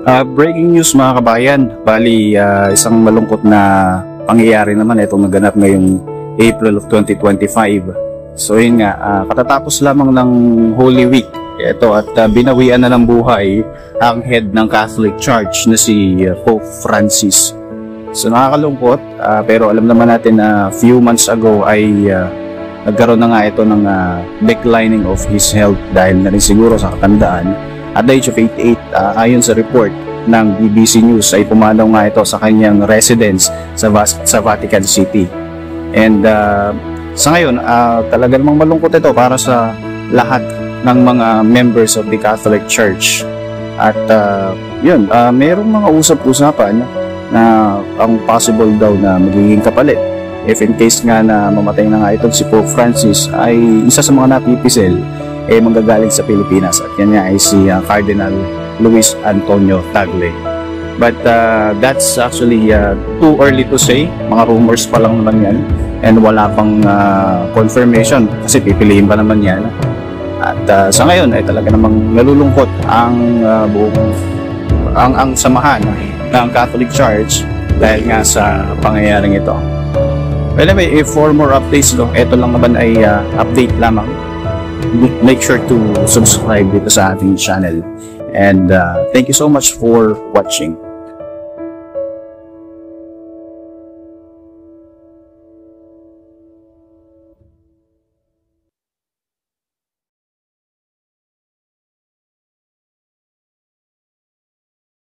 Breaking news mga kabayan, bali isang malungkot na pangyayari naman itong naganap ngayong April of 2025. So yun nga, katatapos lamang ng Holy Week ito at binawian na ng buhay ang head ng Catholic Church na si Pope Francis. So nakakalungkot, pero alam naman natin na few months ago ay nagkaroon na nga ito ng declining of his health dahil na rin siguro sa katandaan. At the age of 88, ayon sa report ng BBC News ay pumanaw nga ito sa kanyang residence sa Vatican City. And sa ngayon, talaga namang malungkot ito para sa lahat ng mga members of the Catholic Church. At yun, mayroong mga usap-usapan na ang possible daw na magiging kapalit. If in case nga na mamatay na nga itong si Pope Francis, ay isa sa mga napipisil manggagaling sa Pilipinas, at yan nga ay si Cardinal Luis Antonio Tagle. But that's actually too early to say. Mga rumors pa lang naman yan and wala pang confirmation kasi pipiliin pa naman yan. At sa ngayon ay talaga namang nalulungkot ang ang samahan ng Catholic Church dahil nga sa pangyayaring ito. Anyway, if for more updates, ito lang naman ay update lamang. Make sure to subscribe dito sa ating channel. And thank you so much for watching.